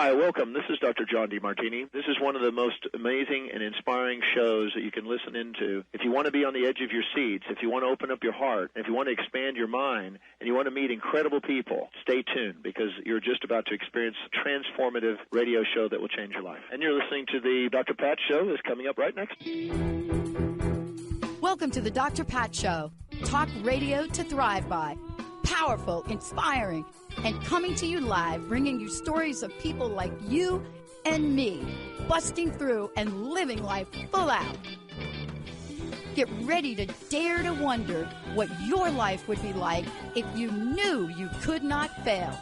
Hi, welcome. This is Dr. John DeMartini. This is one of the most amazing and inspiring shows that you can listen into. If you want to be on the edge of your seats, if you want to open up your heart, if you want to expand your mind, and you want to meet incredible people, stay tuned because you're just about to experience a transformative radio show that will change your life. And you're listening to the Dr. Pat Show that's coming up right next. Welcome to the Dr. Pat Show. Talk radio to thrive by. Powerful, inspiring, and coming to you live, bringing you stories of people like you and me, busting through and living life full out. Get ready to dare to wonder what your life would be like if you knew you could not fail.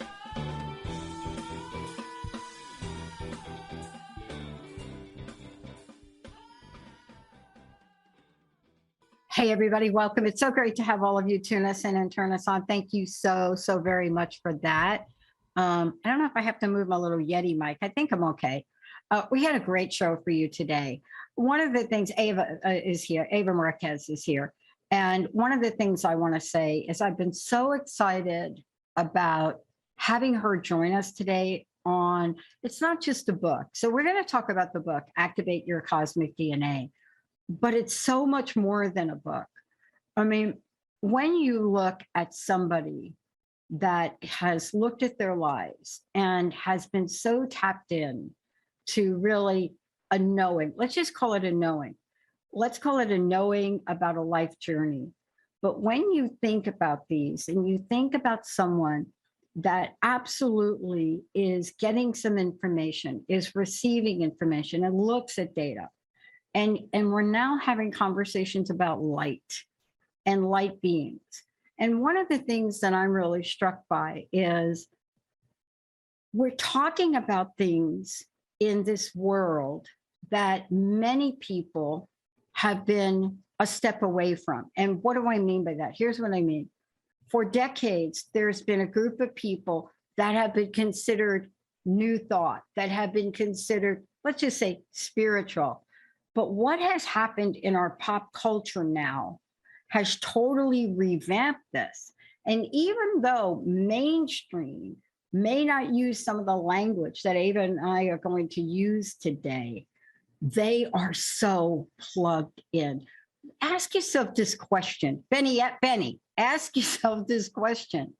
Hey, everybody, welcome. It's so great to have all of you tune us in and turn us on. Thank you so very much for that. I don't know if I have to move my little Yeti mic. I think I'm okay. We had a great show for you today. One of the things, Eva is here, Eva Marquez is here. And one of the things I want to say is I've been so excited about having her join us today on, it's not just a book. So we're going to talk about the book, Activate Your Cosmic DNA. But it's so much more than a book. I mean, when you look at somebody that has looked at their lives and has been so tapped in to really a knowing, let's just call it a knowing. Let's call it a knowing about a life journey. But when you think about these and you think about someone that absolutely is getting some information, is receiving information and looks at data, and we're now having conversations about light and light beings. And one of the things that I'm really struck by is we're talking about things in this world that many people have been a step away from. And what do I mean by that? Here's what I mean. For decades, there's been a group of people that have been considered new thought, that have been considered, let's just say, spiritual. But what has happened in our pop culture now has totally revamped this. And even though mainstream may not use some of the language that Eva and I are going to use today, they are so plugged in. Ask yourself this question. Benny, ask yourself this question.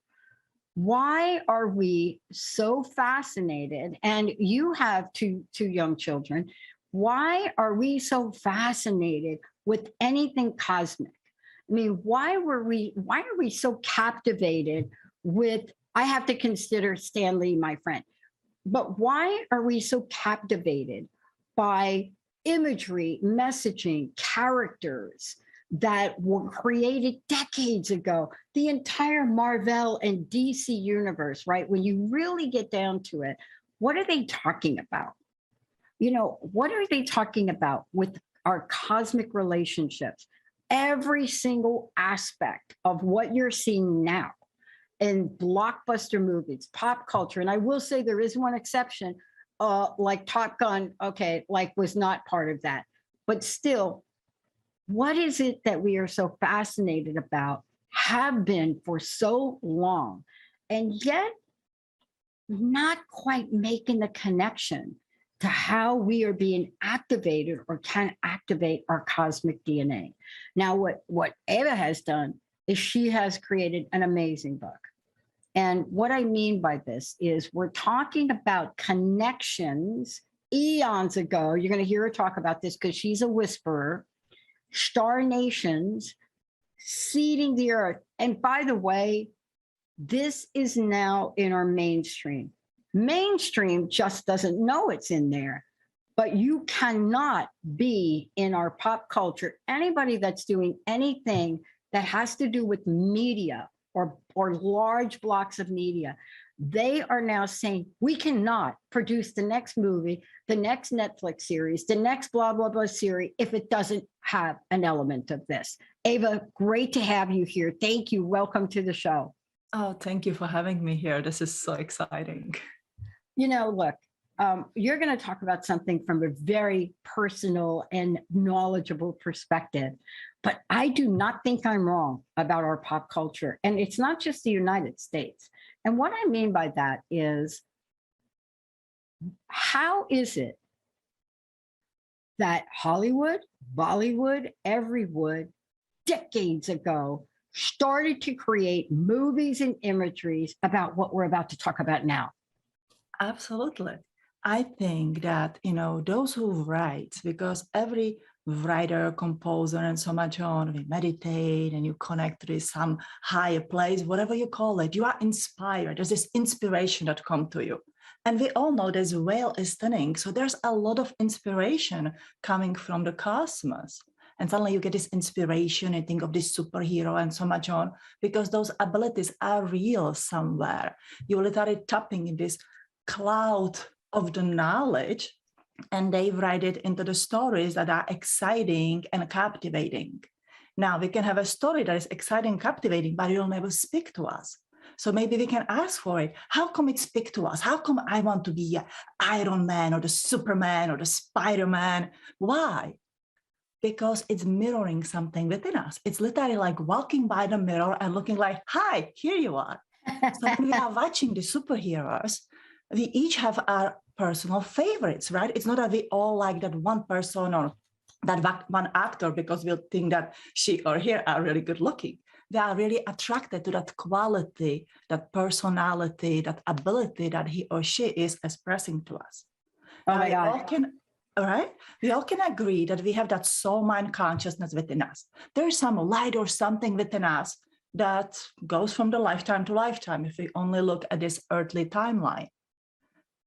Why are we so fascinated? And you have two young children. Why are we so fascinated with anything cosmic? I mean, why are we so captivated with, I have to consider Stan Lee my friend, but why are we so captivated by imagery, messaging, characters that were created decades ago? The entire Marvel and DC universe, right? When you really get down to it, what are they talking about? You know, what are they talking about with our cosmic relationships? Every single aspect of what you're seeing now in blockbuster movies, pop culture, and I will say there is one exception, like Top Gun, okay, like was not part of that. But still, what is it that we are so fascinated about, have been for so long, and yet not quite making the connection to how we are being activated or can activate our cosmic DNA. Now, what Eva has done is she has created an amazing book. And what I mean by this is we're talking about connections eons ago. You're going to hear her talk about this because she's a whisperer. Star nations seeding the earth. And by the way, this is now in our mainstream. Mainstream just doesn't know it's in there, but you cannot be in our pop culture. Anybody that's doing anything that has to do with media or large blocks of media, they are now saying we cannot produce the next movie, the next Netflix series, the next blah, blah, blah series if it doesn't have an element of this. Eva, great to have you here. Thank you. Welcome to the show. Oh, thank you for having me here. This is so exciting. You know, look, you're going to talk about something from a very personal and knowledgeable perspective, but I do not think I'm wrong about our pop culture. And it's not just the United States. And what I mean by that is How is it that Hollywood, Bollywood, everywood, decades ago, started to create movies and imageries about what we're about to talk about now? Absolutely. I think that, those who write, because every writer, composer, and so much on, we meditate and you connect with some higher place, whatever you call it, you are inspired. There's this inspiration that comes to you. And we all know this whale is stunning. So there's a lot of inspiration coming from the cosmos. And suddenly you get this inspiration and think of this superhero and so much on, because those abilities are real somewhere. You're literally tapping in this cloud of the knowledge, and they write it into the stories that are exciting and captivating. Now, we can have a story that is exciting and captivating, but it will never speak to us. So maybe we can ask for it. How come it speaks to us? How come I want to be Iron Man or the Superman or the Spider-Man? Why? Because it's mirroring something within us. It's literally like walking by the mirror and looking like, hi, here you are. So when we are watching the superheroes, we each have our personal favorites, right? It's not that we all like that one person or that one actor because we'll think that she or he are really good looking. They are really attracted to that quality, that personality, that ability that he or she is expressing to us. Oh my God. We all can agree that we have that soul mind consciousness within us. There is some light or something within us that goes from the lifetime to lifetime if we only look at this earthly timeline.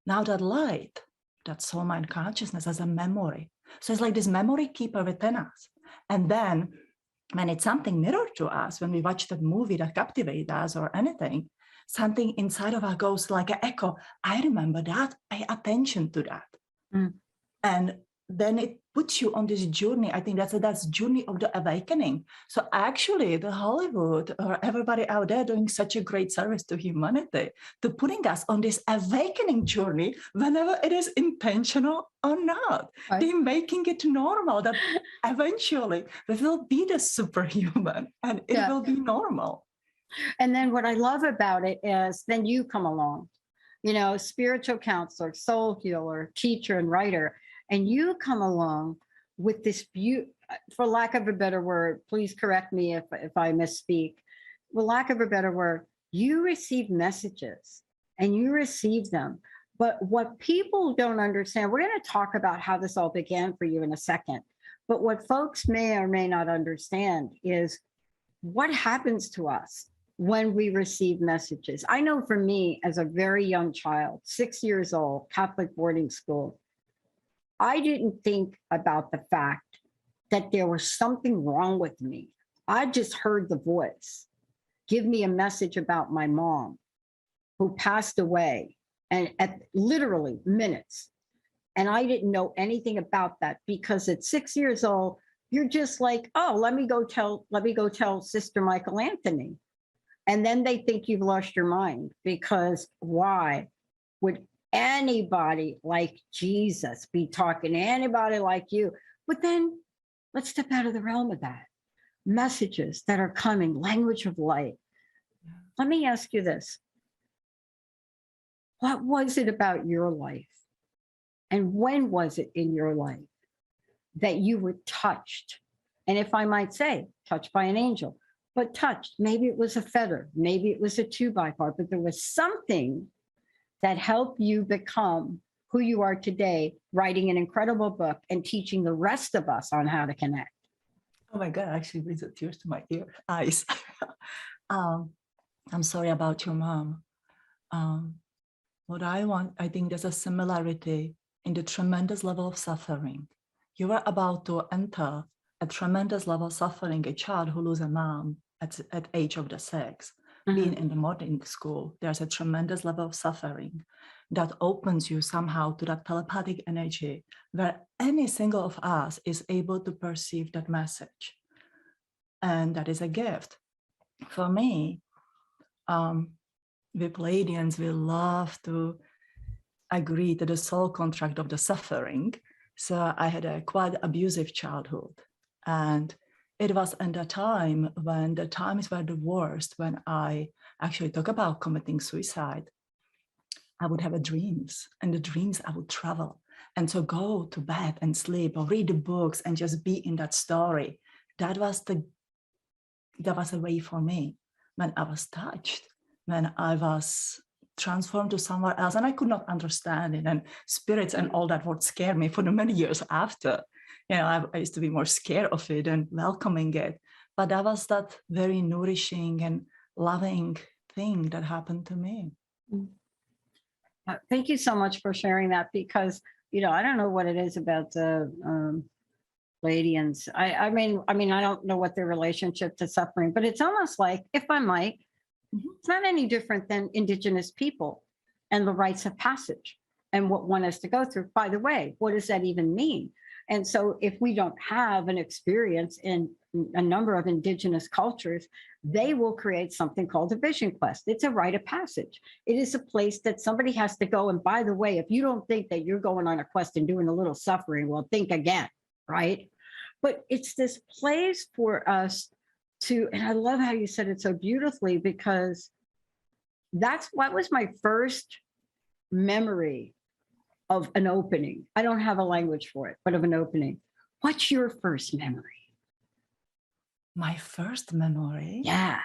Now that light, that soul mind consciousness as a memory. So it's like this memory keeper within us. And then when it's something mirrored to us, when we watch that movie that captivates us or anything, something inside of us goes like an echo. I remember that. Pay attention to that. Mm. And then it puts you on this journey. I think that's journey of the awakening. So actually the Hollywood or everybody out there doing such a great service to humanity, to putting us on this awakening journey whenever it is intentional or not. Right. They're making it normal that eventually we will be the superhuman and it will be normal. And then what I love about it is then you come along, spiritual counselor, soul healer, teacher, and writer. And you come along with this for lack of a better word, please correct me if I misspeak, for lack of a better word, you receive messages and you receive them. But what people don't understand, we're going to talk about how this all began for you in a second. But what folks may or may not understand is what happens to us when we receive messages. I know for me, as a very young child, 6 years old, Catholic boarding school, I didn't think about the fact that there was something wrong with me. I just heard the voice give me a message about my mom who passed away, and at literally minutes. And I didn't know anything about that because at 6 years old, you're just like, oh, let me go tell Sister Michael Anthony. And then they think you've lost your mind, because why would anybody like Jesus be talking to anybody like you? But then let's step out of the realm of that. Messages that are coming, language of light. Let me ask you this. What was it about your life? And when was it in your life that you were touched? And if I might say, touched by an angel, but touched, maybe it was a feather, maybe it was a 2x4, but there was something that helped you become who you are today, writing an incredible book and teaching the rest of us on how to connect. Oh my God, actually brings the tears to my eyes. I'm sorry about your mom. I think there's a similarity in the tremendous level of suffering. You are about to enter a tremendous level of suffering, a child who loses a mom at age of the 6. Being in the boarding school, there's a tremendous level of suffering that opens you somehow to that telepathic energy where any single of us is able to perceive that message. And that is a gift. For me, we Pleiadians, we love to agree to the soul contract of the suffering. So I had a quite abusive childhood. And it was in the time when the times were the worst, when I actually talk about committing suicide. I would have dreams, and the dreams I would travel. And so go to bed and sleep or read the books and just be in that story. That was a way for me when I was touched, when I was transformed to somewhere else, and I could not understand it. And spirits and all that would scare me for the many years after. I used to be more scared of it and welcoming it. But that was that very nourishing and loving thing that happened to me. Thank you so much for sharing that, because I don't know what it is about the Pleiadians. I mean, I don't know what their relationship to suffering, but it's almost like, if I might, it's not any different than Indigenous people and the rites of passage and what one has to go through. By the way, what does that even mean? And so if we don't have an experience in a number of Indigenous cultures, they will create something called a vision quest. It's a rite of passage. It is a place that somebody has to go. And by the way, if you don't think that you're going on a quest and doing a little suffering, well, think again, right? But it's this place for us to, and I love how you said it so beautifully, because that's what was my first memory of an opening. I don't have a language for it, but of an opening. What's your first memory? My first memory? Yeah.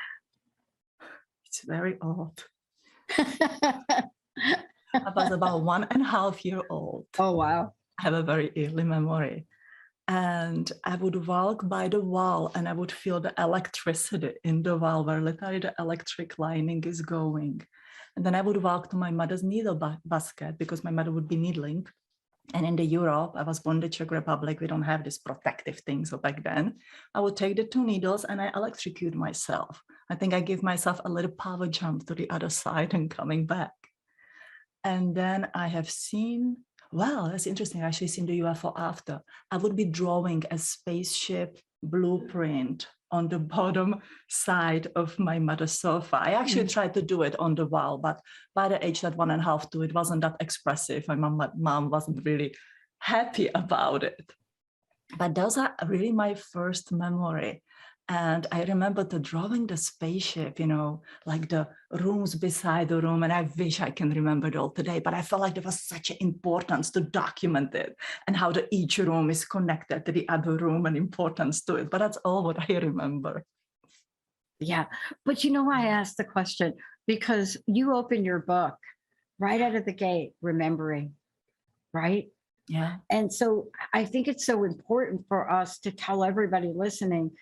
It's very old. I was about 1.5 years old. Oh, wow. I have a very early memory. And I would walk by the wall and I would feel the electricity in the wall where literally the electric lining is going. And then I would walk to my mother's needle basket because my mother would be needling. And in the Europe, I was born in the Czech Republic, we don't have this protective thing. So back then, I would take the 2 needles and I electrocute myself. I think I give myself a little power jump to the other side and coming back. And then I have seen, wow, that's interesting. I actually seen the UFO after. I would be drawing a spaceship blueprint on the bottom side of my mother's sofa. I actually tried to do it on the wall, but by the age that 1.5 to it wasn't that expressive. My mom wasn't really happy about it. But those are really my first memory. And I remember the drawing the spaceship, like the rooms beside the room. And I wish I can remember it all today, but I felt like there was such an importance to document it and how each room is connected to the other room and importance to it. But that's all what I remember. Yeah. But I asked the question because you opened your book right out of the gate, remembering, right? Yeah. And so I think it's so important for us to tell everybody listening,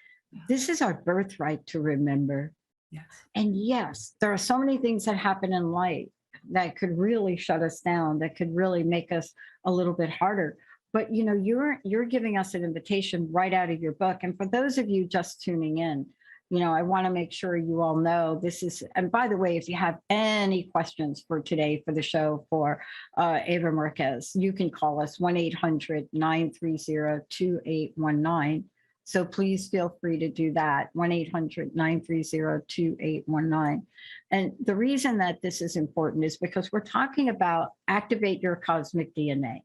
this is our birthright to remember. Yes. And yes, there are so many things that happen in life that could really shut us down, that could really make us a little bit harder. But you're giving us an invitation right out of your book. And for those of you just tuning in, I want to make sure you all know this is, and by the way, if you have any questions for today for the show for Eva Marquez, you can call us 1-800-930-2819. So please feel free to do that, 1-800-930-2819. And the reason that this is important is because we're talking about Activate Your Cosmic DNA.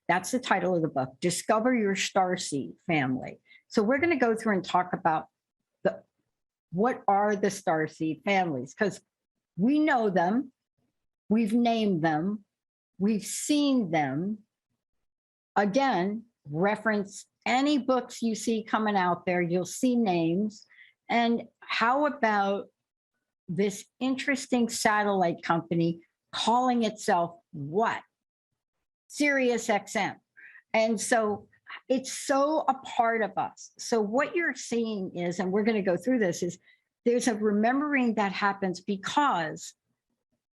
That's the title of the book, Discover Your Starseed Family. So we're going to go through and talk about what are the starseed families, because we know them, we've named them, we've seen them. Again, reference any books you see coming out there, you'll see names. And how about this interesting satellite company calling itself what? Sirius XM. And so it's so a part of us. So what you're seeing is, and we're going to go through this, is there's a remembering that happens because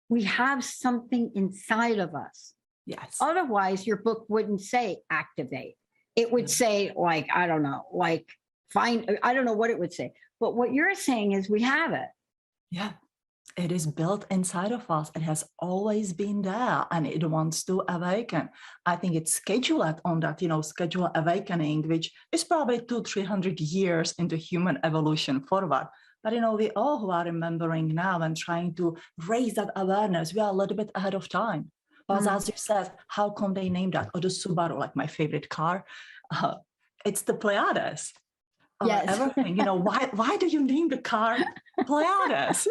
we have something inside of us. Yes. Otherwise, your book wouldn't say activate. It would say, like, I don't know, like find, I don't know what it would say. But what you're saying is we have it. Yeah. It is built inside of us. It has always been there and it wants to awaken. I think it's scheduled on that, schedule awakening, which is probably 200-300 years into human evolution forward. But, we all who are remembering now and trying to raise that awareness, we are a little bit ahead of time. But as you said, how come they named that? Or the Subaru, like my favorite car, it's the Pleiades. Yes. Everything, why do you name the car Pleiades?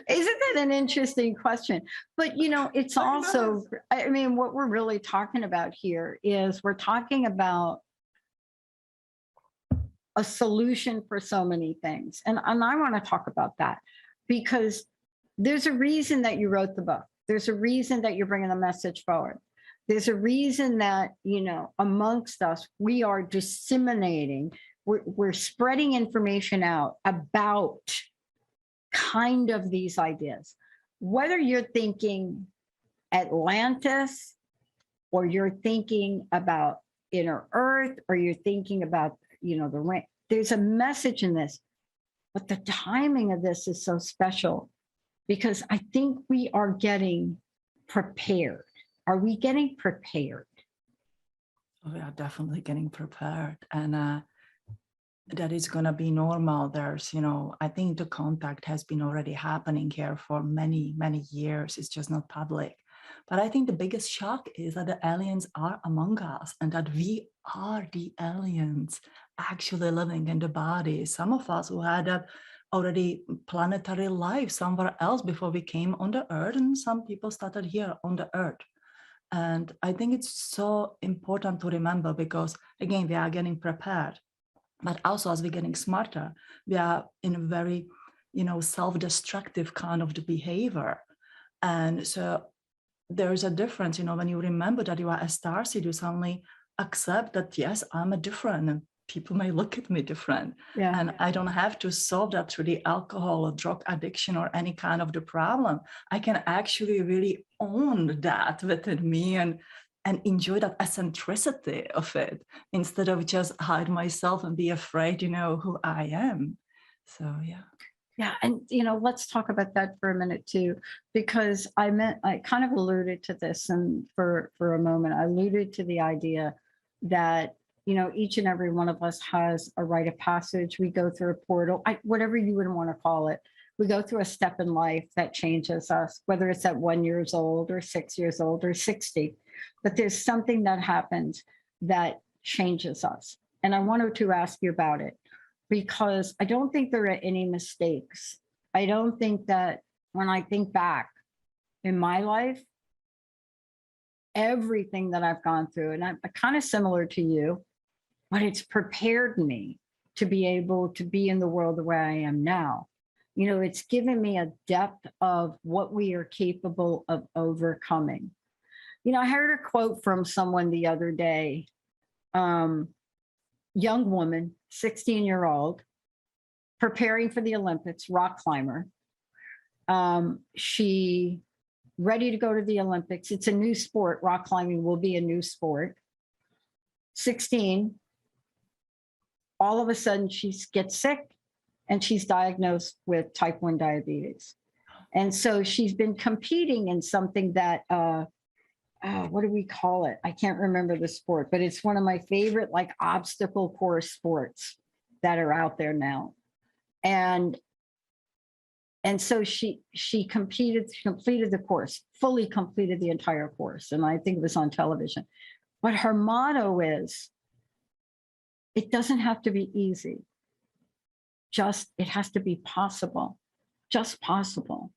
Isn't that an interesting question? But, it's also, I mean, what we're really talking about here is we're talking about a solution for so many things. And I want to talk about that because there's a reason that you wrote the book. There's a reason that you're bringing the message forward. There's a reason that, amongst us, we are disseminating, we're spreading information out about kind of these ideas. Whether you're thinking Atlantis, or you're thinking about inner Earth, or you're thinking about, the rain, there's a message in this. But the timing of this is so special because I think we are getting prepared. Are we getting prepared? We are definitely getting prepared. And that is going to be normal. There's, I think the contact has been already happening here for many, many years. It's just not public. But I think the biggest shock is that the aliens are among us and that we are the aliens actually living in the body. Some of us who had that already planetary life somewhere else before we came on the Earth, and some people started here on the Earth. And I think it's so important to remember because, again, we are getting prepared. But also as we're getting smarter, we are in a very, self-destructive kind of the behavior. And so there's a difference, when you remember that you are a starseed, you suddenly accept that, yes, I'm a different, and people may look at me different. Yeah. And I don't have to solve that through the alcohol or drug addiction or any kind of the problem. I can actually really own that within me and enjoy that eccentricity of it instead of just hide myself and be afraid, who I am. So, yeah. Yeah. And, let's talk about that for a minute too, because I kind of alluded to this and for a moment, I alluded to the idea that, each and every one of us has a rite of passage. We go through a portal, whatever you would want to call it. We go through a step in life that changes us, whether it's at 1 year old or 6 years old or 60. But there's something that happens that changes us. And I wanted to ask you about it because I don't think there are any mistakes. I don't think that when I think back in my life, everything that I've gone through, and I'm kind of similar to you, but it's prepared me to be able to be in the world the way I am now. It's given me a depth of what we are capable of overcoming. I heard a quote from someone the other day, young woman, 16-year-old, preparing for the Olympics, rock climber. She ready to go to the Olympics. It's a new sport. Rock climbing will be a new sport. 16, all of a sudden she gets sick and she's diagnosed with type 1 diabetes. And so she's been competing in something that, what do we call it? I can't remember the sport, but it's one of my favorite obstacle course sports that are out there now. And so she completed the course, fully completed the entire course. And I think it was on television. But her motto is, it doesn't have to be easy. It has to be possible, just possible.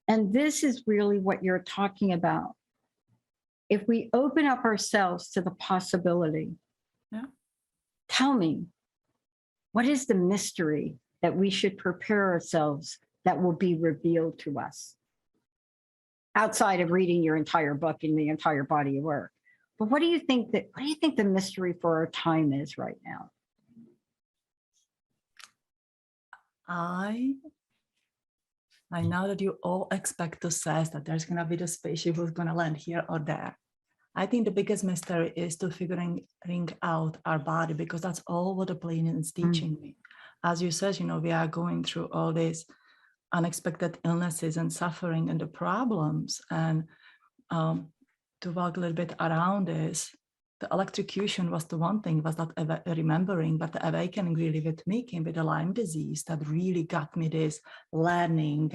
And this is really what you're talking about. If we open up ourselves to the possibility, tell me, what is the mystery that we should prepare ourselves that will be revealed to us? Outside of reading your entire book and the entire body of work. But what do you think the mystery for our time is right now? I know that you all expect to say that there's going to be the spaceship who's going to land here or there. I think the biggest mystery is to figuring out our body, because that's all what the plane is teaching me. As you said, we are going through all these unexpected illnesses and suffering and the problems. And to walk a little bit around this, the electrocution was the one thing, was not remembering, but the awakening really with me came with the Lyme disease that really got me this learning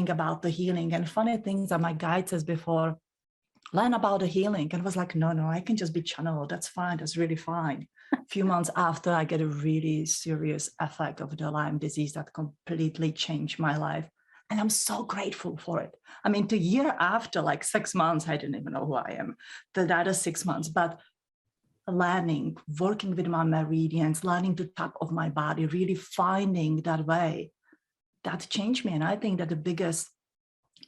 about the healing. And funny things that my guide says before learn about the healing. And was like, no, I can just be channeled. That's fine. That's really fine. A few months after, I get a really serious effect of the Lyme disease that completely changed my life. And I'm so grateful for it. I mean, the year after, like 6 months, I didn't even know who I am. The other 6 months, but learning, working with my meridians, learning the top of my body, really finding that way, that changed me. And I think that the biggest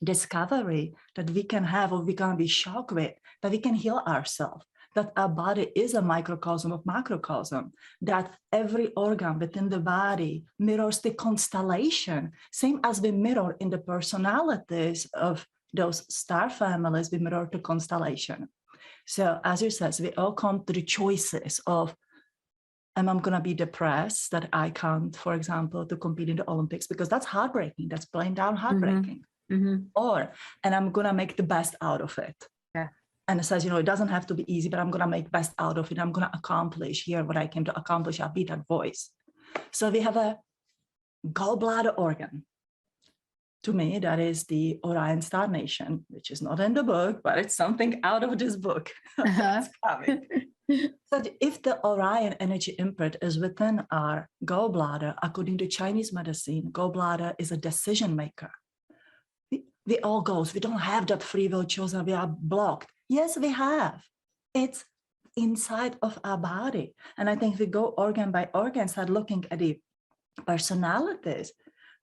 discovery that we can have, or we can be shocked with, that we can heal ourselves, that our body is a microcosm of macrocosm, that every organ within the body mirrors the constellation, same as we mirror in the personalities of those star families, we mirror the constellation. So as you said, we all come to the choices of, am I going to be depressed that I can't, for example, to compete in the Olympics, because that's heartbreaking, that's plain down heartbreaking. Or, and I'm going to make the best out of it. Yeah. And it says, it doesn't have to be easy, but I'm going to make best out of it. I'm going to accomplish here what I came to accomplish. I'll be that voice. So we have a gallbladder organ. To me, that is the Orion Star Nation, which is not in the book, but it's something out of this book. It's coming. So if the Orion energy imprint is within our gallbladder, according to Chinese medicine, gallbladder is a decision maker. We all go, we don't have that free will chosen, we are blocked. Yes, we have. It's inside of our body. And I think if we go organ by organ, start looking at the personalities,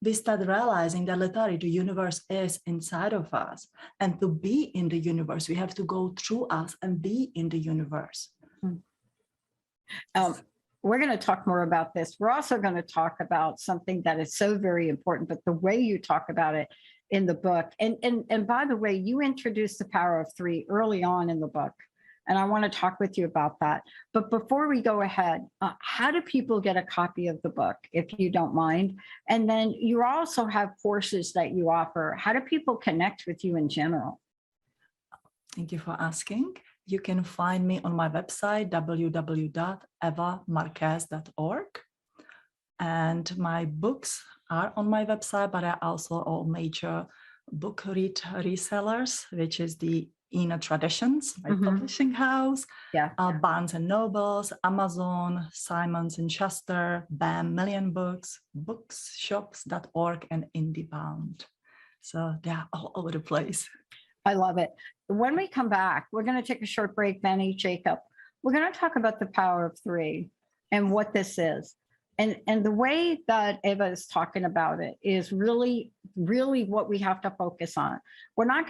we start realizing that literally the universe is inside of us. And to be in the universe, we have to go through us and be in the universe. We're going to talk more about this. We're also going to talk about something that is so very important, but the way you talk about it in the book. And by the way, you introduced the power of 3 early on in the book. And I want to talk with you about that. But before we go ahead, how do people get a copy of the book, if you don't mind? And then you also have courses that you offer. How do people connect with you in general? Thank you for asking. You can find me on my website, www.evamarquez.org. And my books are on my website, but I also all major book resellers, which is the Ina Traditions, my publishing house, Barnes and Nobles, Amazon, Simons and Schuster, BAM, Million Books, bookshops.org, and IndieBound. So they're all over the place. I love it. When we come back, we're going to take a short break, Benny, Jacob. We're going to talk about the power of 3 and what this is. And the way that Eva is talking about it is really, really what we have to focus on. We're not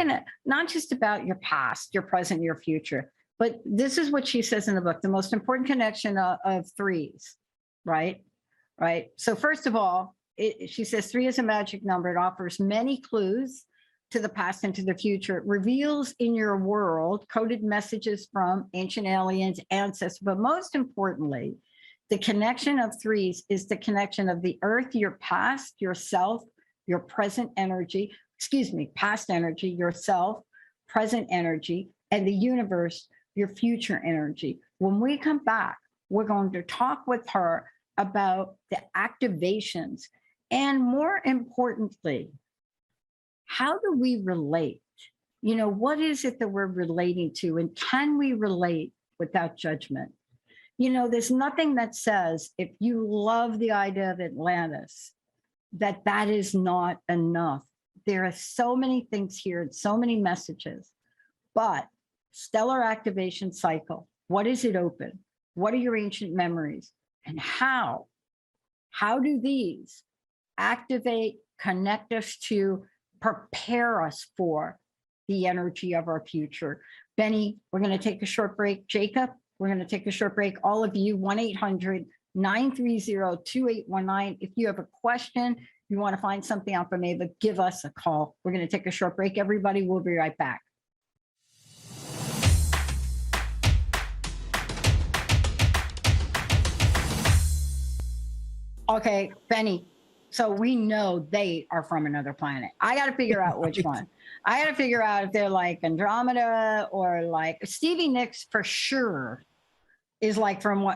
just about your past, your present, your future, but this is what she says in the book, the most important connection of 3s, right? So first of all, she says 3 is a magic number. It offers many clues to the past and to the future. It reveals in your world coded messages from ancient aliens, ancestors, but most importantly, the connection of 3s is the connection of the earth, your past, yourself, your present energy, past energy, yourself, present energy, and the universe, your future energy. When we come back, we're going to talk with her about the activations. And more importantly, how do we relate? What is it that we're relating to? And can we relate without judgment? There's nothing that says if you love the idea of Atlantis, that is not enough. There are so many things here and so many messages, but stellar activation cycle, what is it open? What are your ancient memories? And how do these activate, connect us to, prepare us for the energy of our future? Benny, we're going to take a short break. Jacob, we're going to take a short break. All of you, 1-800-930-2819. If you have a question, you want to find something out from Eva, give us a call. We're going to take a short break. Everybody, we'll be right back. Okay, Benny. So we know they are from another planet. I got to figure out which one. I got to figure out if they're like Andromeda or like Stevie Nicks for sure is like from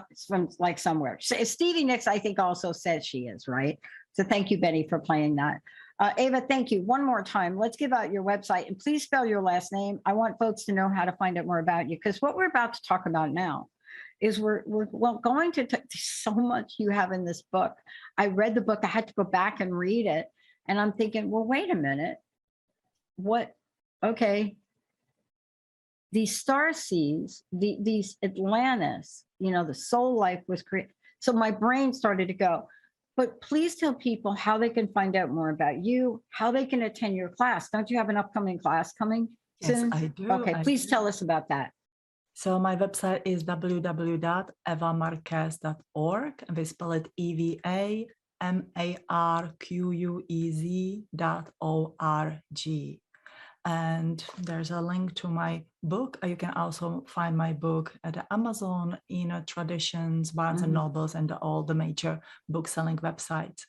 like somewhere. So Stevie Nicks, I think, also says she is, right? So thank you, Benny, for playing that. Eva, thank you. One more time. Let's give out your website and please spell your last name. I want folks to know how to find out more about you because what we're about to talk about now is we're going to so much you have in this book. I read the book. I had to go back and read it. And I'm thinking, well, wait a minute. What? Okay. These star seeds, these Atlantis, the soul life was created. So my brain started to go. But please tell people how they can find out more about you, how they can attend your class. Don't you have an upcoming class coming soon? Yes, I do. Okay, please tell us about that. So my website is www.evamarquez.org, and we spell it EVAMARQUEZ.org. And there's a link to my book. You can also find my book at Amazon, Traditions, Barnes and Nobles, and all the major book selling websites.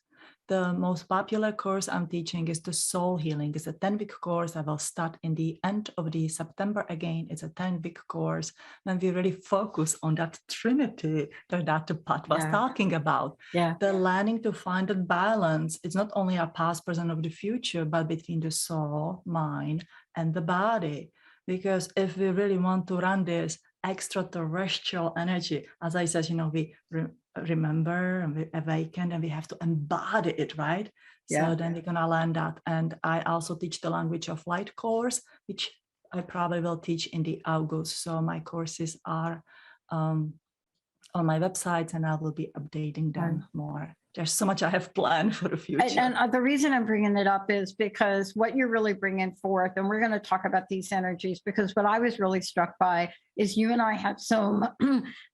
The most popular course I'm teaching is the Soul Healing. It's a 10-week course. I will start in the end of the September again. It's a 10-week course. And we really focus on that trinity that Dr. Pat was talking about. Yeah. The learning to find that balance. It's not only a past, present, of the future, but between the soul, mind, and the body. Because if we really want to run this extraterrestrial energy, as I said, we remember and we awaken and we have to embody it, right? Yeah. So then we're gonna learn that. And I also teach the Language of Light course, which I probably will teach in the August. So my courses are on my website and I will be updating them more. There's so much I have planned for the future. And the reason I'm bringing it up is because what you're really bringing forth, and we're going to talk about these energies, because what I was really struck by is you and I have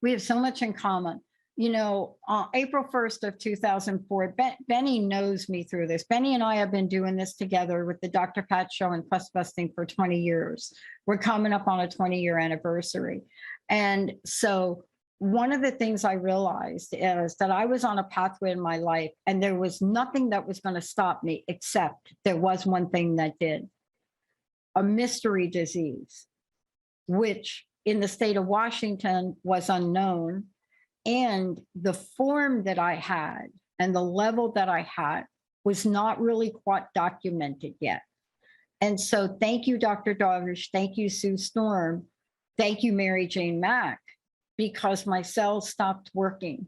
we have so much in common. April 1st of 2004, Benny knows me through this. Benny and I have been doing this together with the Dr. Pat Show and Quest Busting for 20 years. We're coming up on a 20-year anniversary. And so one of the things I realized is that I was on a pathway in my life and there was nothing that was going to stop me, except there was one thing that did. A mystery disease, which in the state of Washington was unknown. And the form that I had and the level that I had was not really quite documented yet. And so thank you, Dr. Darvish. Thank you, Sue Storm. Thank you, Mary Jane Mack, because my cells stopped working.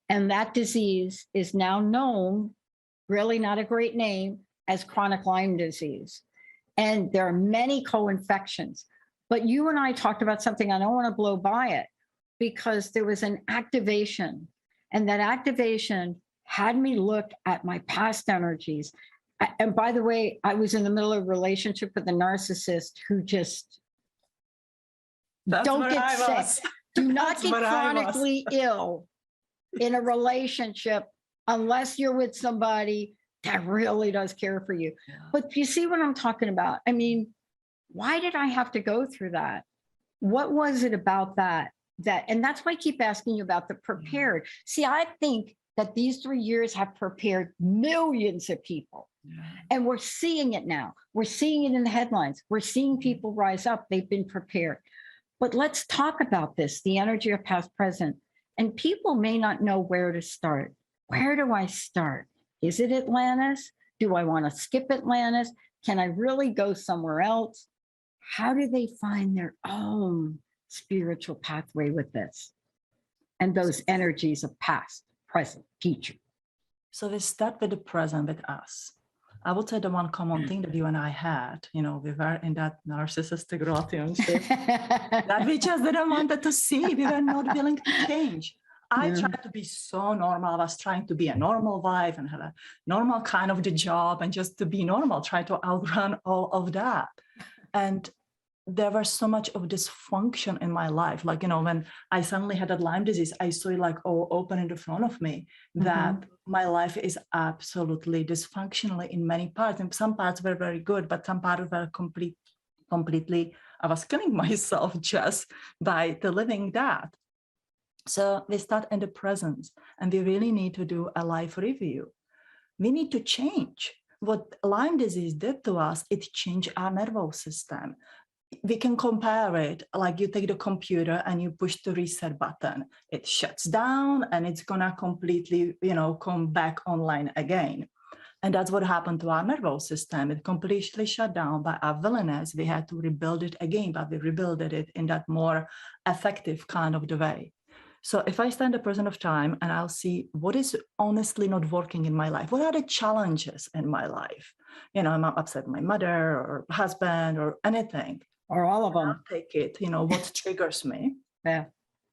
And that disease is now known, really not a great name, as chronic Lyme disease. And there are many co-infections. But you and I talked about something, I don't want to blow by it, because there was an activation. And that activation had me look at my past energies. And by the way, I was in the middle of a relationship with a narcissist who just don't get sick. Do not get chronically ill in a relationship unless you're with somebody that really does care for you. Yeah. But you see what I'm talking about? I mean, why did I have to go through that? What was it about that? And that's why I keep asking you about the prepared. See, I think that these 3 years have prepared millions of people. Yeah. And we're seeing it now. We're seeing it in the headlines. We're seeing people rise up. They've been prepared. But let's talk about this, the energy of past, present. And people may not know where to start. Where do I start? Is it Atlantis? Do I want to skip Atlantis? Can I really go somewhere else? How do they find their own spiritual pathway with this and those energies of past, present, future? So we start with the present with us. I would say the one common thing that you and I had, we were in that narcissistic relationship that we just didn't want to see. We were not willing to change. I tried to be so normal. I was trying to be a normal wife and have a normal kind of the job and just to be normal, try to outrun all of that. And there was so much of dysfunction in my life. Like, when I suddenly had that Lyme disease, I saw it like all open in the front of me, that my life is absolutely dysfunctional in many parts. And some parts were very good, but some parts were completely, I was killing myself just by living that. So we start in the present and we really need to do a life review. We need to change. What Lyme disease did to us, it changed our nervous system. We can compare it like you take the computer and you push the reset button. It shuts down and it's gonna completely, come back online again. And that's what happened to our nervous system. It completely shut down by our willingness. We had to rebuild it again, but we rebuilt it in that more effective kind of the way. So if I stand a person of time and I'll see what is honestly not working in my life, what are the challenges in my life? You know, I'm upset with my mother or husband or anything. Or all of them. I'll take it, you know, what triggers me. Yeah.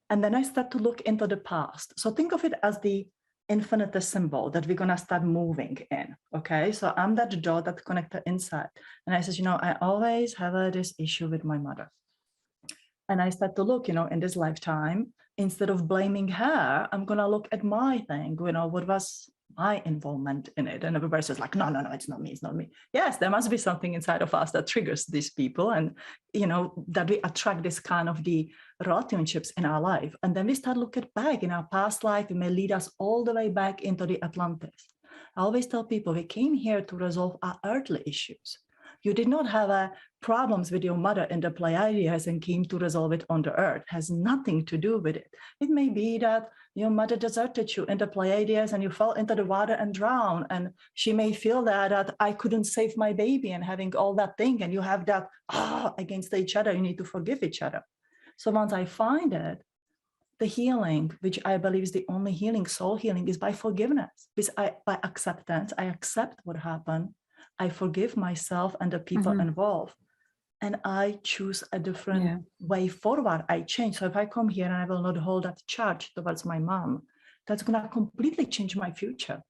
And then I start to look into the past. So think of it as the infinite symbol that we're going to start moving in. Okay. So I'm that dot that connected inside. And I said, you know, I always have this issue with my mother. And I start to look, you know, in this lifetime, instead of blaming her, I'm going to look at my thing, you know, what was my involvement in it? And everybody says like, no, it's not me, it's not me. Yes, there must be something inside of us that triggers these people. And, you know, that we attract this kind of the relationships in our life. And then we start looking back in our past life, it may lead us all the way back into the Atlantis. I always tell people we came here to resolve our earthly issues. You did not have problems with your mother in the Pleiades and came to resolve it on the earth. It has nothing to do with it. It may be that your mother deserted you in the Pleiades and you fell into the water and drowned. And she may feel that I couldn't save my baby and having all that thing. And you have that against each other. You need to forgive each other. So once I find it, the healing, which I believe is the only healing, soul healing, is by forgiveness. By acceptance, I accept what happened. I forgive myself and the people involved, and I choose a different way forward. I change. So if I come here and I will not hold that charge towards my mom, that's going to completely change my future.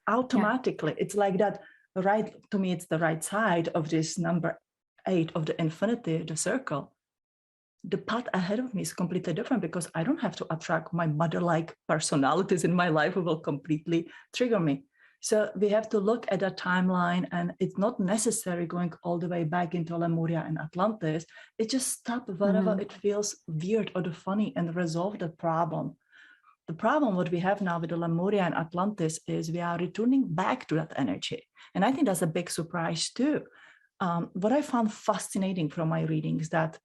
Automatically, it's like that. Right, to me, it's the right side of this number 8 of the infinity, the circle. The path ahead of me is completely different because I don't have to attract my mother-like personalities in my life who will completely trigger me. So we have to look at that timeline, and it's not necessary going all the way back into Lemuria and Atlantis. It just stop wherever it feels weird or funny and resolve the problem. The problem what we have now with the Lemuria and Atlantis is we are returning back to that energy. And I think that's a big surprise too. What I found fascinating from my readings that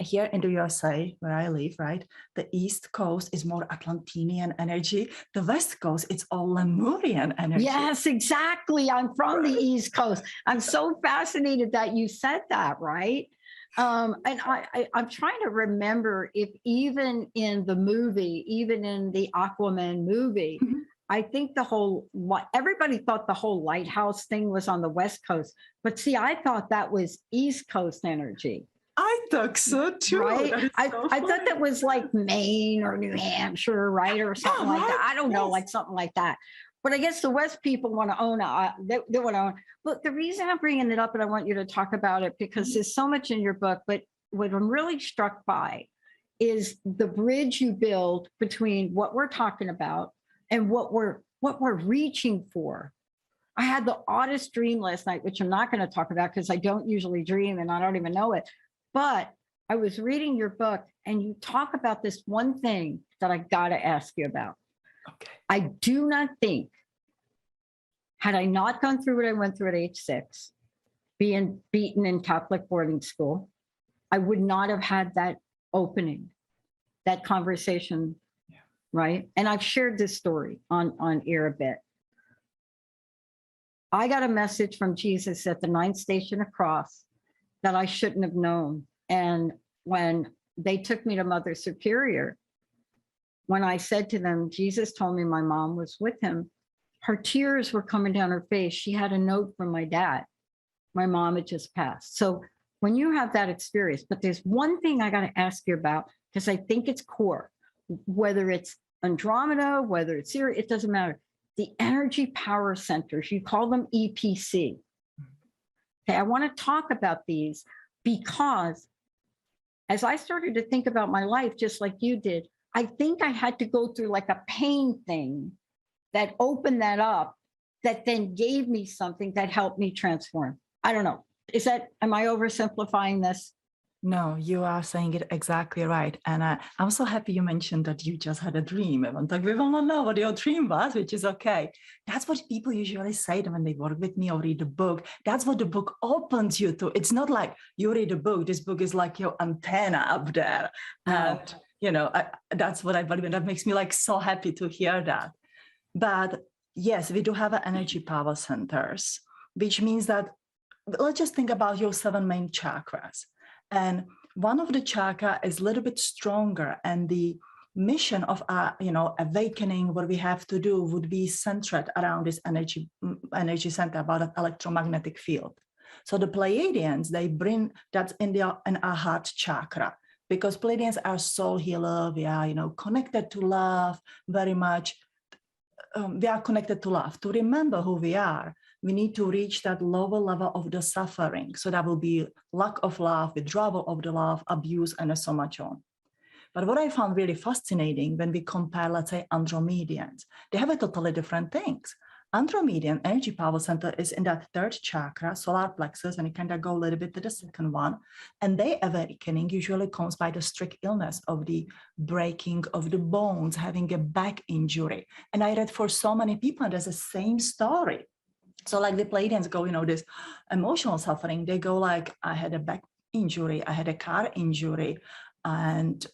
here in the USA, where I live, right, the East Coast is more Atlantinian energy. The West Coast, it's all Lemurian energy. Yes, exactly. I'm from the East Coast. I'm so fascinated that you said that, right? And I'm trying to remember if even in the movie, even in the Aquaman movie, I think everybody thought the whole lighthouse thing was on the West Coast. But see, I thought that was East Coast energy. I thought so too. Right? I thought that was like Maine or New Hampshire, right? Or something like that. I don't know, like something like that. But I guess the West people want to own it. They want to own. But the reason I'm bringing it up, and I want you to talk about it, because there's so much in your book, but what I'm really struck by is the bridge you build between what we're talking about and what we're reaching for. I had the oddest dream last night, which I'm not going to talk about because I don't usually dream and I don't even know it. But I was reading your book and you talk about this one thing that I got to ask you about. Okay. I do not think, had I not gone through what I went through at age 6, being beaten in Catholic boarding school, I would not have had that opening, that conversation, right? And I've shared this story on air a bit. I got a message from Jesus at the 9th station across that I shouldn't have known. And when they took me to Mother Superior, when I said to them, Jesus told me my mom was with him, her tears were coming down her face. She had a note from my dad. My mom had just passed. So when you have that experience, but there's one thing I got to ask you about, because I think it's core, whether it's Andromeda, whether it's Sirius, it doesn't matter. The energy power centers, you call them EPC. Okay, I want to talk about these because as I started to think about my life, just like you did, I think I had to go through like a pain thing that opened that up, that then gave me something that helped me transform. I don't know. Am I oversimplifying this? No, you are saying it exactly right. And I'm so happy you mentioned that you just had a dream. Like, we will not know what your dream was, which is okay. That's what people usually say when they work with me or read a book. That's what the book opens you to. It's not like you read a book. This book is like your antenna up there. And, you know, that's what I believe. And that makes me like so happy to hear that. But yes, we do have energy power centers, which means that, let's just think about your 7 main chakras. And one of the chakra is a little bit stronger, and the mission of our, awakening, what we have to do would be centered around this energy center, about an electromagnetic field. So the Pleiadians, they bring that's in our heart chakra, because Pleiadians are soul healer. We are, connected to love very much. We are connected to love. To remember who we are, we need to reach that lower level of the suffering. So that will be lack of love, withdrawal of the love, abuse, and so much on. But what I found really fascinating when we compare, let's say, Andromedians, they have a totally different things. Andromedian energy power center is in that 3rd chakra, solar plexus, and it kind of go a little bit to the 2nd one. And their awakening usually comes by the strict illness of the breaking of the bones, having a back injury. And I read for so many people, there's the same story. So like the Pleiadians go, this emotional suffering, they go like, I had a back injury, I had a car injury, and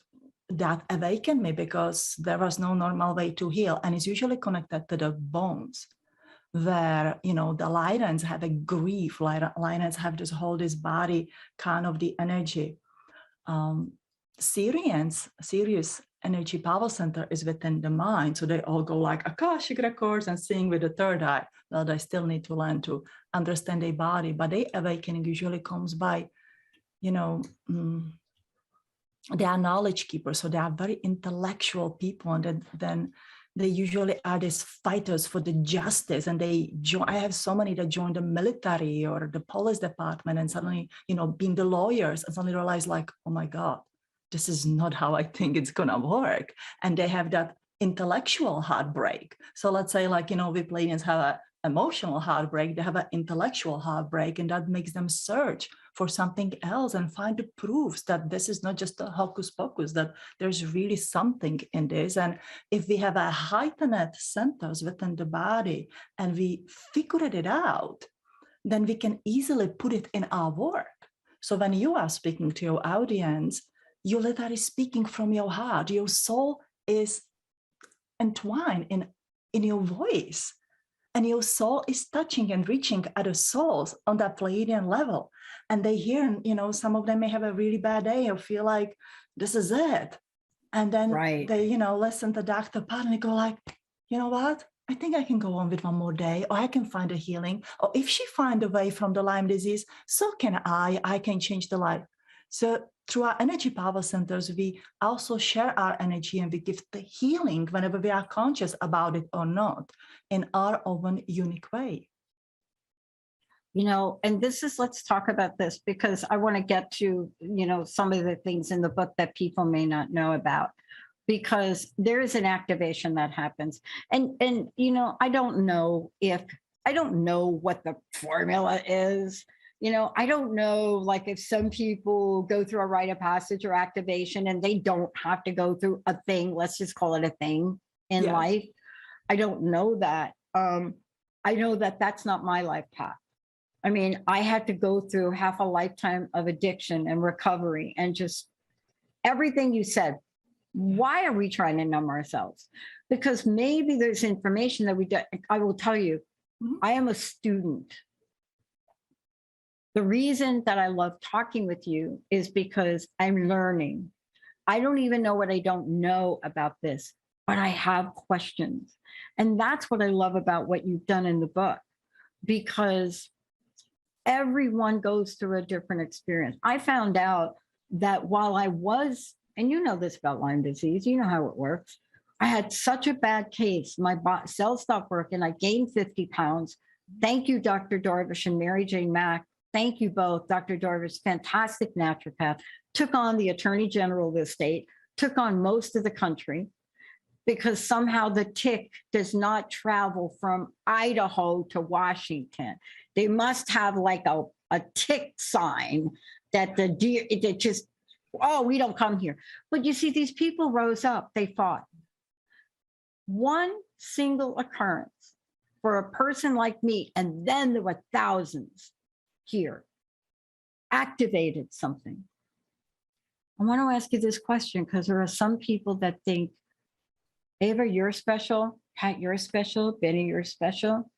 that awakened me because there was no normal way to heal. And it's usually connected to the bones, where, the lions have a grief, lions have this body, kind of the energy. Sirius energy power center is within the mind. So they all go like Akashic records and seeing with the 3rd eye. Well, they still need to learn to understand their body, but their awakening usually comes by, they are knowledge keepers, so they are very intellectual people, and then they usually are these fighters for the justice. And I have so many that join the military or the police department, and suddenly, being the lawyers, and suddenly realize like, oh my God, this is not how I think it's gonna work. And they have that intellectual heartbreak. So let's say like, we Pleiadians have an emotional heartbreak, they have an intellectual heartbreak, and that makes them search for something else and find the proofs that this is not just a hocus pocus, that there's really something in this. And if we have a heightened centers within the body and we figured it out, then we can easily put it in our work. So when you are speaking to your audience, you're literally speaking from your heart. Your soul is entwined in your voice. And your soul is touching and reaching other souls on that Pleiadian level. And they hear, some of them may have a really bad day or feel like this is it. And then they, listen to Dr. Pat and they go like, you know what? I think I can go on with one more day, or I can find a healing. Or if she find a way from the Lyme disease, so can I can change the life. So through our energy power centers, we also share our energy and we give the healing whenever we are conscious about it or not, in our own unique way. And let's talk about this, because I want to get to, some of the things in the book that people may not know about, because there is an activation that happens. And I don't know what the formula is. I don't know, like if some people go through a rite of passage or activation and they don't have to go through a thing, let's just call it a thing in life. I don't know that. I know that that's not my life path. I mean, I had to go through half a lifetime of addiction and recovery and just everything you said. Why are we trying to numb ourselves? Because maybe there's information that we do. I will tell you, I am a student. The reason that I love talking with you is because I'm learning. I don't even know what I don't know about this, but I have questions. And that's what I love about what you've done in the book, because everyone goes through a different experience. I found out that while I was, and you know this about Lyme disease, you know how it works. I had such a bad case. My cells stopped working. I gained 50 pounds. Thank you, Dr. Darvish and Mary Jane Mack. Thank you both. Dr. Darvish, fantastic naturopath, took on the Attorney General of the state, took on most of the country, because somehow the tick does not travel from Idaho to Washington. They must have like a tick sign that the deer, it just, oh, we don't come here. But you see, these people rose up, they fought. One single occurrence for a person like me, and then there were thousands here, activated something. I want to ask you this question, because there are some people that think, Eva, you're special. Pat, you're special. Benny, you're special.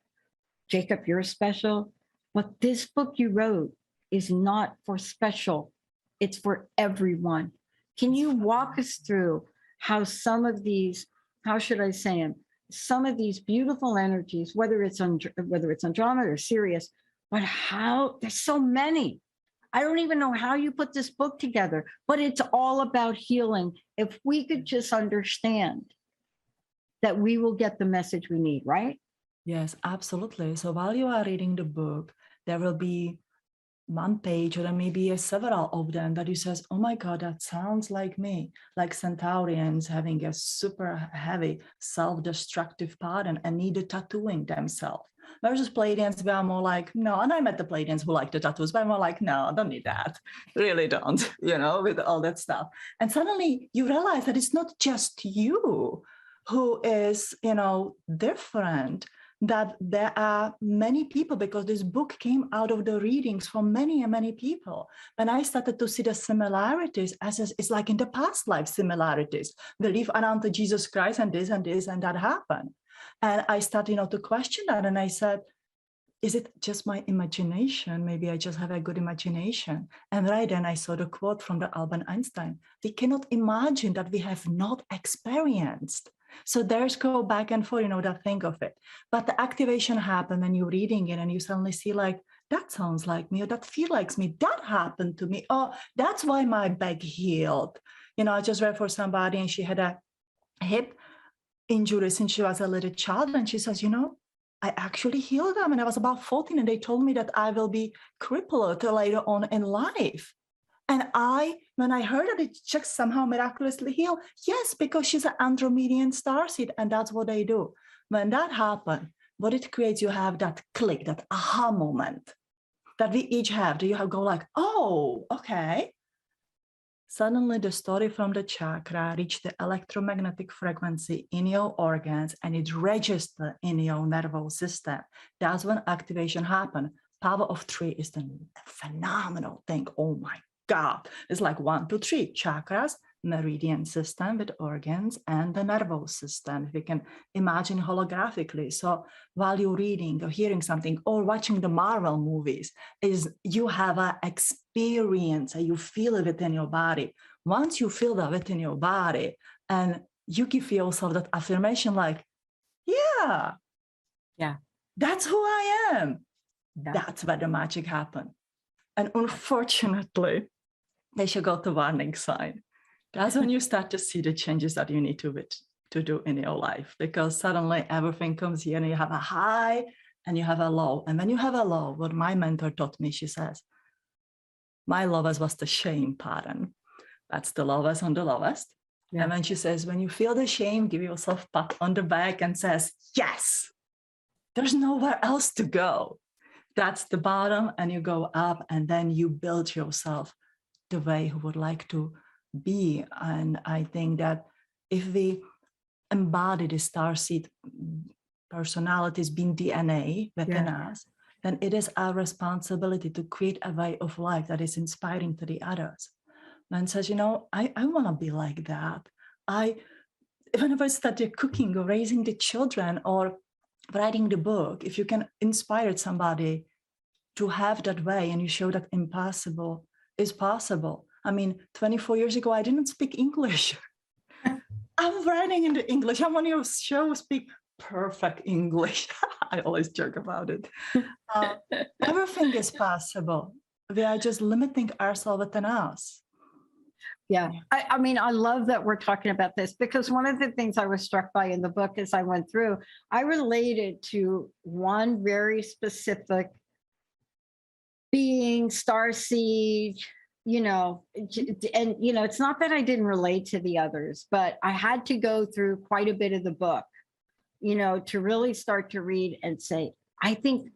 Jacob, you're special. But this book you wrote is not for special. It's for everyone. Can you walk us through how some of these, how should I say them, some of these beautiful energies, whether it's Andromeda or Sirius, but how there's so many. I don't even know how you put this book together, but it's all about healing. If we could just understand that, we will get the message we need, right? Yes, absolutely. So while you are reading the book, there will be one page or there may be several of them that you says, oh my God, that sounds like me, like Centaurians having a super heavy self-destructive pattern and needed tattooing themselves. Versus Pleiadians, we are more like, no, and I met the Pleiadians who like the tattoos, but I'm more like, no, don't need that. Really don't, with all that stuff. And suddenly you realize that it's not just you who is, different, that there are many people, because this book came out of the readings from many and many people. And I started to see the similarities as it's like in the past life similarities. We live around the Jesus Christ and this and this and that happened. And I started, to question that. And I said, is it just my imagination? Maybe I just have a good imagination. And right then I saw the quote from the Albert Einstein. We cannot imagine that we have not experienced. So there's go back and forth, that thing of it. But the activation happened and you're reading it and you suddenly see like, that sounds like me, or that feels like me, that happened to me. Oh, that's why my back healed. I just read for somebody and she had a hip injury since she was a little child. And she says, I actually healed them. And I was about 14 and they told me that I will be crippled later on in life. And when I heard that it just somehow miraculously healed, yes, because she's an Andromedan starseed, and that's what they do. When that happened, what it creates, you have that click, that aha moment that we each have. You go like, oh, okay. Suddenly the story from the chakra reached the electromagnetic frequency in your organs and it registered in your nervous system. That's when activation happened. Power of 3 is the phenomenal thing. Oh my God. It's like 1, 2, 3 chakras, meridian system with organs and the nervous system. If you can imagine holographically. So while you're reading or hearing something or watching the Marvel movies, is you have an experience and you feel it within your body. Once you feel that within your body and you give yourself that affirmation like, yeah, that's who I am. Yeah. That's where the magic happened. And unfortunately, they should go to warning sign. That's when you start to see the changes that you need to do in your life, because suddenly everything comes here and you have a high and you have a low. And when you have a low, what my mentor taught me, she says, my lowest was the shame pattern. That's the lowest on the lowest. Yeah. And when she says, when you feel the shame, give yourself a pat on the back and says, yes, there's nowhere else to go. That's the bottom, and you go up and then you build yourself the way you would like to be. And I think that if we embody the starseed personalities being DNA within us, then it is our responsibility to create a way of life that is inspiring to the others. And says, I want to be like that. Whenever I started cooking or raising the children or writing the book, if you can inspire somebody to have that way and you show that impossible is possible. I mean, 24 years ago, I didn't speak English. I'm writing in the English. I'm on your show, speak perfect English. I always joke about it. Everything is possible. We are just limiting ourselves within us. Yeah. I mean, I love that we're talking about this, because one of the things I was struck by in the book as I went through, I related to one very specific being, starseed, and, it's not that I didn't relate to the others, but I had to go through quite a bit of the book, to really start to read and say, I think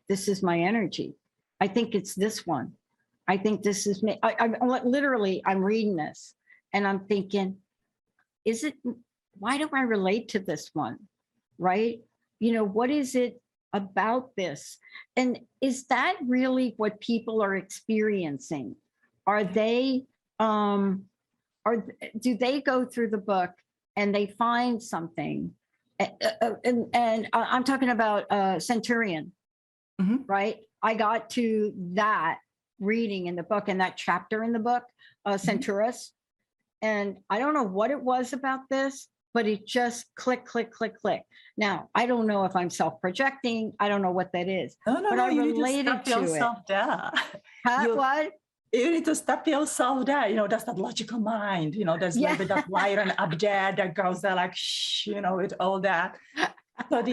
this is my energy. I think it's this one. I think this is me. I'm reading this and I'm thinking, why do I relate to this one? Right? What is it about this? And is that really what people are experiencing? Are they, do they go through the book and they find something And I'm talking about Centurion, right? I got to that reading in the book and that chapter in the book, Centurus. And I don't know what it was about this, but it just click, click, click, click. Now, I don't know if I'm self-projecting. I don't know what that is. No, but I you related need to stop yourself it. there. What? You need to stop yourself there. You know, that's that logical mind. You know, there's a little bit that Lyran up there that goes there like, shh, you know, with all that. So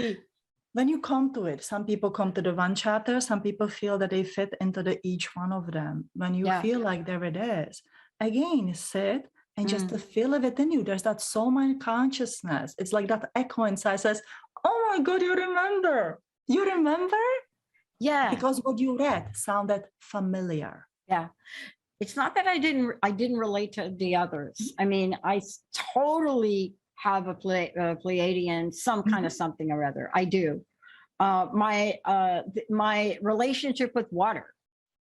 when you come to it, some people come to the one chapter, some people feel that they fit into each one of them. When you feel like there it is, again, sit and just to feel it within you. There's that soul mind consciousness. It's like that echo inside says, oh my God, you remember? You remember? Yeah. Because what you read sounded familiar. Yeah. It's not that I didn't relate to the others. I mean, I totally have a Pleiadian, some kind of something or other. I do. My relationship with water,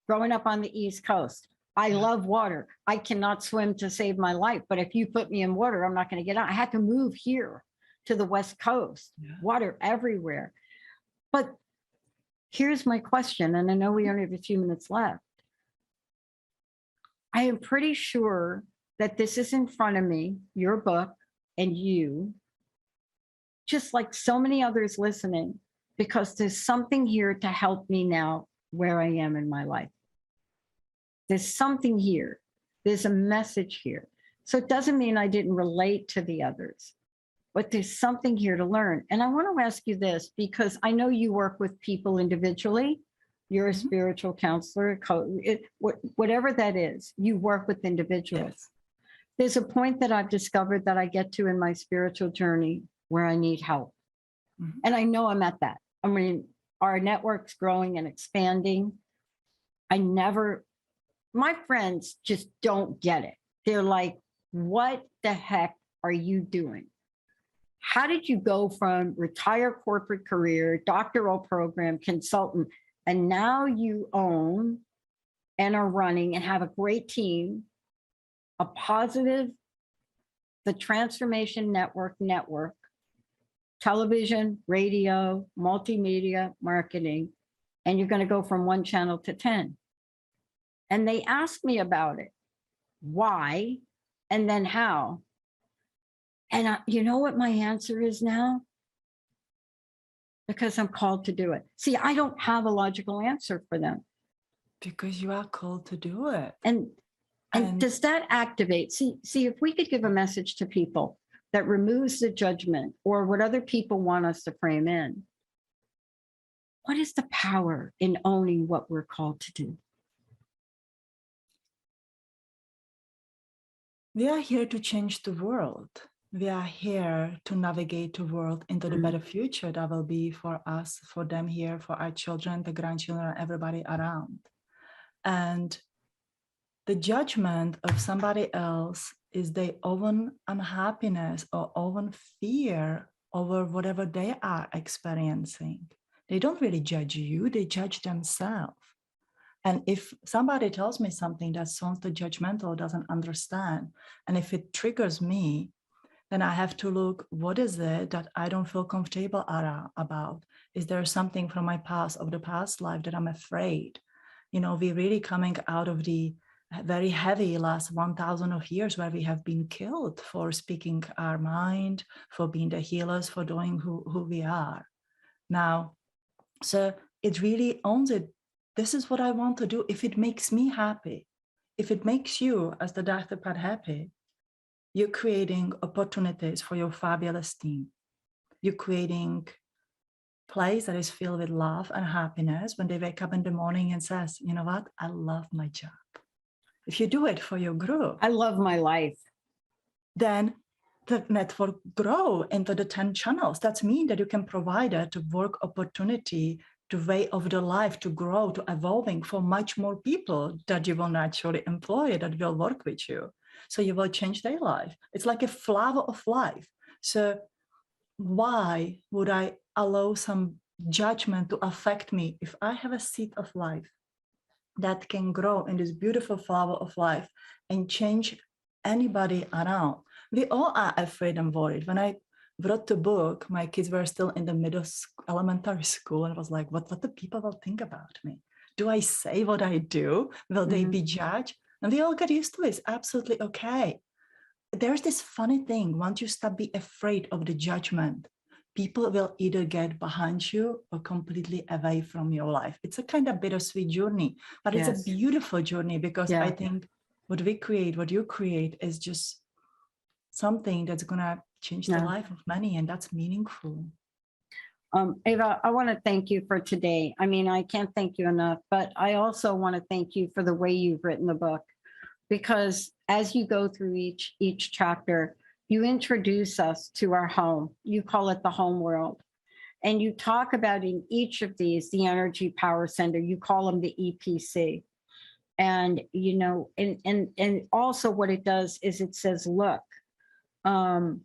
growing up on the East Coast, I love water. I cannot swim to save my life, but if you put me in water, I'm not going to get out. I had to move here to the West Coast, water everywhere. But here's my question, and I know we only have a few minutes left. I am pretty sure that this is in front of me, your book, and you, just like so many others listening, because there's something here to help me now where I am in my life. There's something here. There's a message here. So it doesn't mean I didn't relate to the others, but there's something here to learn. And I want to ask you this, because I know you work with people individually. You're a spiritual counselor, whatever that is, you work with individuals. Yes. There's a point that I've discovered that I get to in my spiritual journey where I need help. And I know I'm at that. I mean, our network's growing and expanding. My friends just don't get it. They're like, what the heck are you doing? How did you go from retire corporate career, doctoral program, consultant, and now you own and are running and have a great team, a positive, the Transformation Network, television, radio, multimedia, marketing, and you're going to go from one channel to 10. And they asked me about it. Why? And then how? And you know what my answer is now? Because I'm called to do it. See, I don't have a logical answer for them. Because you are called to do it. And does that activate? See, if we could give a message to people that removes the judgment or what other people want us to frame in, what is the power in owning what we're called to do? We are here to change the world. We are here to navigate the world into the better future that will be for us, for them here, for our children, the grandchildren, everybody around. And the judgment of somebody else is their own unhappiness or own fear over whatever they are experiencing. They don't really judge you, they judge themselves. And if somebody tells me something that sounds too judgmental, doesn't understand, and if it triggers me, then I have to look, what is it that I don't feel comfortable about? Is there something from my past, of the past life, that I'm afraid? You know, we're really coming out of the very heavy last 1,000 of years where we have been killed for speaking our mind, for being the healers, for doing who we are. Now, so it really owns it. This is what I want to do. If it makes me happy, if it makes you as the Dr. Pat happy, you're creating opportunities for your fabulous team. You're creating a place that is filled with love and happiness when they wake up in the morning and says, you know what, I love my job. If you do it for your group. I love my life. Then the network grow into the 10 channels. That means that you can provide a work opportunity, to way of the life, to grow, to evolving for much more people that you will naturally employ, that will work with you. So you will change their life. It's like a flower of life. So why would I allow some judgment to affect me if I have a seed of life that can grow in this beautiful flower of life and change anybody around? We all are afraid and worried. When I wrote the book, my kids were still in the elementary school, and I was like, what do people will think about me? Do I say what I do? Will they be judged? And we all get used to it. It's absolutely okay. There's this funny thing. Once you stop being afraid of the judgment, people will either get behind you or completely away from your life. It's a kind of bittersweet journey, but it's a beautiful journey, because I think what we create, what you create, is just something that's going to change the life of many, and that's meaningful. Eva, I want to thank you for today. I mean, I can't thank you enough, but I also want to thank you for the way you've written the book, because as you go through each chapter, you introduce us to our home. You call it the home world. And you talk about in each of these, the energy power center, you call them the EPC. And, you know, and also what it does is it says, look, I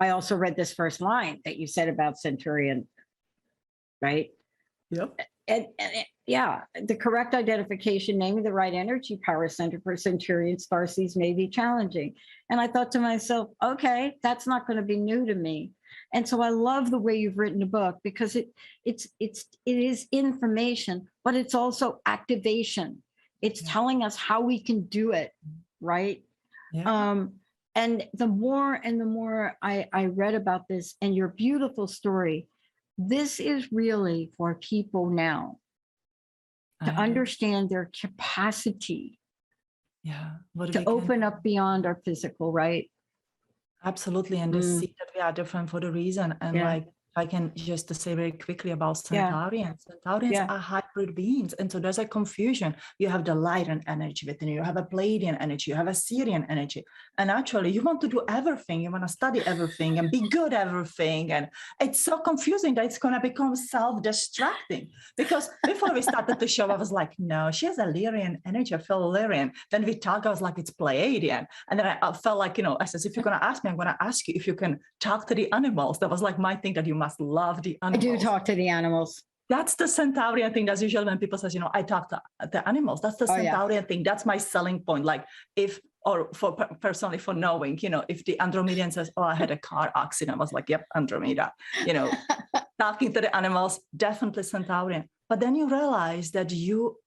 also read this first line that you said about Centurion, right? Yep. And yeah, the correct identification, naming the right energy power center for Centurion starseeds may be challenging. And I thought to myself, okay, that's not going to be new to me. And so I love the way you've written the book, because it is information, but it's also activation. It's telling us how we can do it, right? Yeah. And the more I read about this and your beautiful story, this is really for people now to understand their capacity to open up beyond our physical, right? Absolutely. And to see that we are different for the reason. And like, I can just to say very quickly about Centaurians. Centaurians are hybrid beings. And so there's a confusion. You have the Lyran energy within you. You have a Pleiadian energy. You have a Sirian energy. And actually, you want to do everything. You want to study everything and be good at everything. And it's so confusing that it's going to become self-destructing. Because before we started the show, I was like, no, she has a Lyrian energy. I feel Lyrian. Then we talked, I was like, it's Pleiadian. And then I felt like, you know, I said, if you're going to ask me, I'm going to ask you if you can talk to the animals. That was like my thing, that you must love the animals. I do talk to the animals. That's the Centaurian thing. That's usually when people say, you know, I talk to the animals. That's the Centaurian thing. That's my selling point. Like personally for knowing, you know, if the Andromedian says, oh, I had a car accident, I was like, yep, Andromeda, you know, talking to the animals, definitely Centaurian. But then you realize that you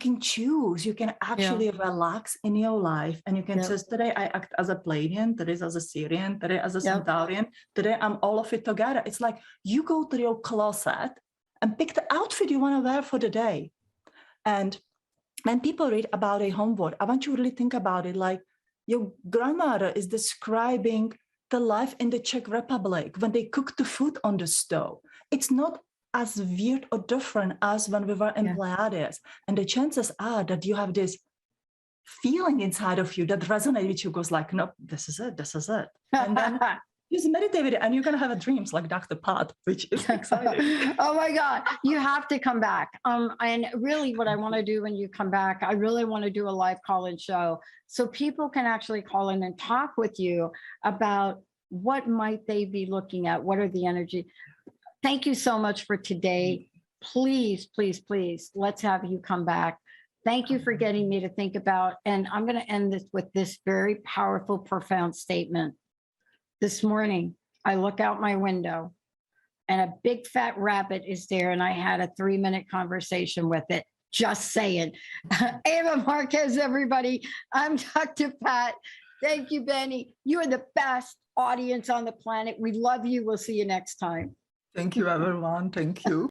can choose, you can actually relax in your life, and you can say, today I act as a Pleiadian, today as a Sirian, today as a Centaurian, today I'm all of it together. It's like you go to your closet and pick the outfit you want to wear for the day. And when people read about a homeworld, I want you to really think about it like your grandmother is describing the life in the Czech Republic when they cooked the food on the stove. It's not as weird or different as when we were in Pleiades. And the chances are that you have this feeling inside of you that resonates with you, goes like, nope, this is it. And then just meditate with it, and you're going to have dreams like Dr. Pat, which is exciting. Oh my God, you have to come back. And really what I want to do when you come back, I really want to do a live call-in show so people can actually call in and talk with you about what might they be looking at, what are the energy. Thank you so much for today. Please, please, please, let's have you come back. Thank you for getting me to think about, and I'm going to end this with this very powerful, profound statement. This morning, I look out my window and a big fat rabbit is there, and I had a 3-minute conversation with it. Just saying. Eva Marquez, everybody. I'm Dr. Pat. Thank you, Benny. You are the best audience on the planet. We love you. We'll see you next time. Thank you, everyone. Thank you.